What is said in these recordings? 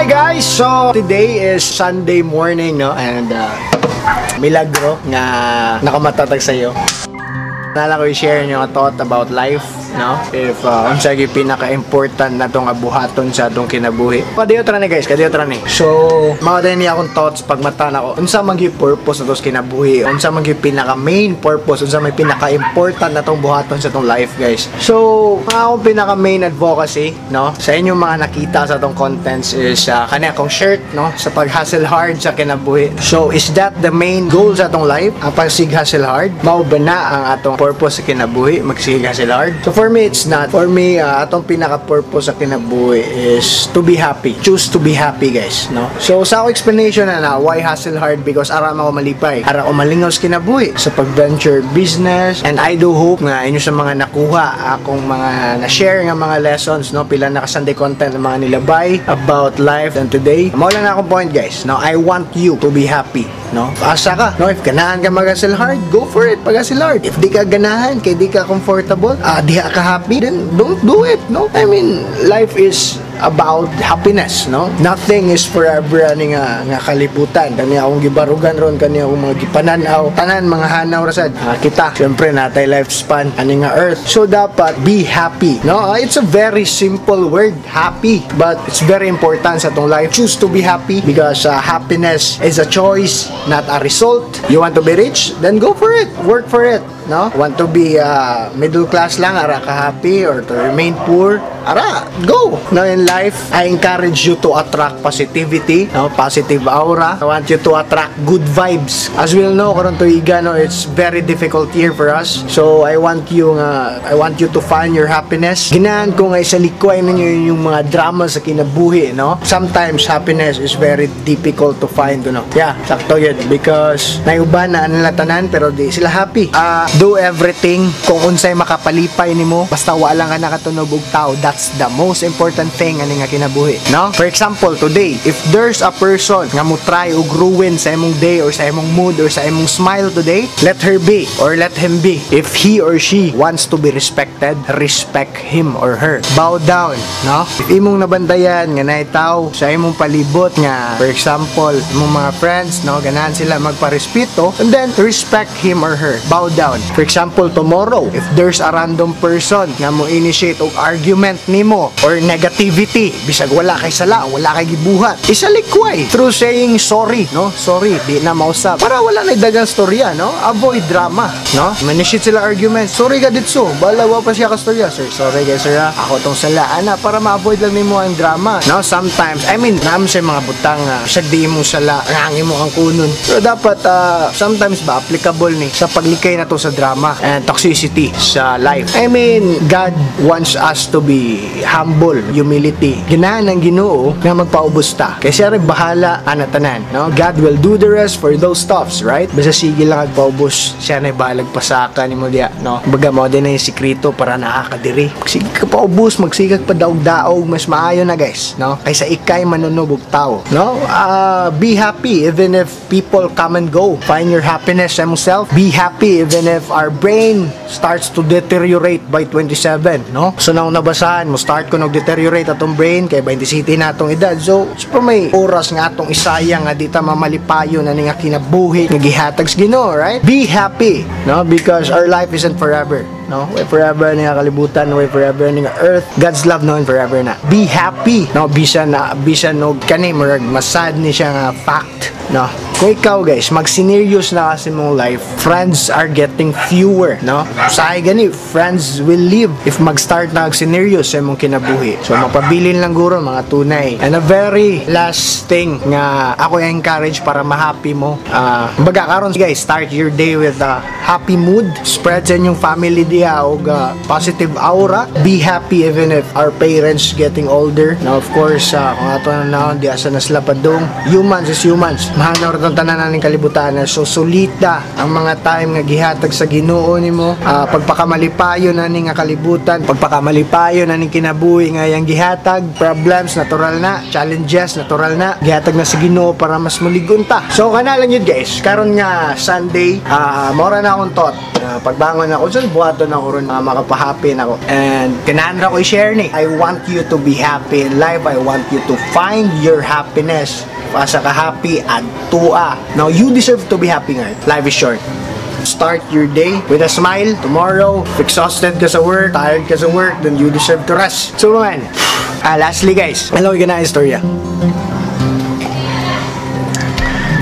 Hi guys! So, today is Sunday morning, no? And, milagro nga nakamatatag sa'yo. Nala ko i-share nyo ang thought about life, no? If, unsa yung pinaka-important na itong abuhaton sa itong kinabuhi. Kadiyot rani guys, kadiyot rani. So, mga din niya akong thoughts pag matan ako. Unsa man yung purpose na itong kinabuhi? Unsa man yung pinaka-main purpose? Unsa may pinaka-important na itong buhaton sa itong life, guys? So, mga akong pinaka-main advocacy, no? Sa inyong mga nakita sa itong contents is kanya akong shirt, no? Sa pag-hustle hard sa kinabuhi. So, is that the main goal sa itong life? Ang pag-hustle hard? Mao ba na ang atong purpose sa kinabuhi? Mag-hustle hard? So, for me, it's not. For me, atong pinaka-purpose sa kinabuhi is to be happy. Choose to be happy, guys, no? So, sa ako explanation na why hustle hard? Because aram ako malipay. Aram ako malingaw sa kinabuhi sa pag-venture business. And I do hope nga inyo sa mga nakuha akong mga na-share nga mga lessons, no? Pila naka-Sunday content ng mga nilabay about life and today. Mawala na akong point, guys. No? I want you to be happy, no? Asa ka, no? If ganahan ka mag-hustle hard, go for it, pag-hustle hard. If di ka ganahan, kay di ka comfortable, di ka happy, then don't do it, no? I mean, life is about happiness, no? Nothing is forever ani nga kalibutan. Kani akong gibarugan ron, kani akong mga gipananaw, tanan mga hanaw rasad. Kita, syempre natay lifespan ani nga earth. So dapat be happy, no? It's a very simple word, happy, but it's very important sa tong life. Choose to be happy because happiness is a choice, not a result. You want to be rich? Then go for it. Work for it, no? Want to be middle class lang, ara ka happy, or to remain poor, ara, go! Now in life, I encourage you to attract positivity, no? Positive aura. I want you to attract good vibes. As we all know, karon tuiga, no, it's very difficult year for us. So I want you to find your happiness. Ginahan ko nga sa likway ninyo yung mga drama sa kinabuhi, no? Sometimes happiness is very difficult to find, no? Yeah, sakto yun. Because naiuban na nila tanan pero di sila happy. Do everything kung unsay makapalipay nimo, basta wala ka nakatunog og tao. That's the most important thing ani nga kinabuhi, no? For example, today, if there's a person nga mo try og ruin sa imong day or sa imong mood or sa imong smile today, let her be or let him be. If he or she wants to be respected, respect him or her. Bow down, no? If imong nabantayan nga naay tao sa imong palibot nga, for example, imong mga friends, no, ganahan sila magparespeto, and then respect him or her. Bow down. For example, tomorrow, if there's a random person nga mo initiate og argument nimo or negativity, bisag wala kay sala, wala kay gibuhat, isalikway through saying sorry, no? Sorry, di na mausap. Para wala na dagang storya, no? Avoid drama, no? Manishit sila argument. Sorry ka ditso, bala wa pa siya ka storya. Sir, sorry guys, sir. Ako tong sala, ana, para ma-avoid lang nimo ang drama, no? Sometimes, I mean, naman sa mga butang siya di mo sala, ngangin mo ang kunon. Pero dapat sometimes ba applicable ni sa paglikay na to sa drama and toxicity sa life. I mean, God wants us to be humble, humility. Ganahan ng Ginoo na magpaubos ta. Kaya siya rin bahala tanan, no? God will do the rest for those stuffs, right? Basta sige lang magpaubos, siya na bahalag pasaka ni mo diya, no? Baga mo din na yung sikrito para nakakadiri. Sige ka paubos, magsigag pa daog-daog, mas maayo na guys, no? Kaysa ikay manunubog tao, no? Be happy even if people come and go. Find your happiness sa yourself. Be happy even if our brain starts to deteriorate by 27, no? So nang nabasahan mo, start ko nag-deteriorate atong brain kay 27 na atong edad. So super may oras nga atong isayang nga dita mamalipayo na ni nga kinabuhi nga gihatag sa Ginoo, right? Be happy, no? Because our life isn't forever, no? Way forever ni nga kalibutan, way forever ni nga earth. God's love noon forever na. Be happy, no? Bisan no kani murag masad ni siya nga fact, no? Kung ikaw guys, mag-serious na kasi mong life, friends are getting fewer, no? Sahay gani, friends will leave if mag-start na mag-serious sa mong kinabuhi. So mapabilin lang guro mga tunay. And a very last thing nga ako encourage para ma-happy mo, baga karon guys, start your day with a happy mood, spread sa inyong family diya og positive aura. Be happy even if our parents getting older. Now of course, kung ato na di asa na sila padung, humans is humans. Mahanaw rin tanan naning kalibutan. So sulita ang mga time nga gihatag sa Ginoo nimo, pagpakamalipayo na ning kalibutan, pagpakamalipayo na ning kinabuhi nga yang gihatag, problems natural na, challenges natural na, gihatag na sa Ginoo para mas muligon ta. So kana lang yun guys, karon nga Sunday, mora na akong thought, pagbangon ako sa buhaton doon ako ron na makapahappy na ako. And kinahanglan ko i-share ni. I want you to be happy in life. I want you to find your happiness. Asa ka happy at tua. Now, you deserve to be happy nga. Life is short. Start your day with a smile. Tomorrow, if exhausted ka sa work, tired ka sa work, then you deserve to rest. So man, lastly guys, alam ko na istorya.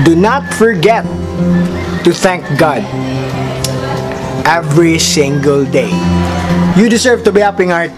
Do not forget to thank God every single day. You deserve to be happy, heart.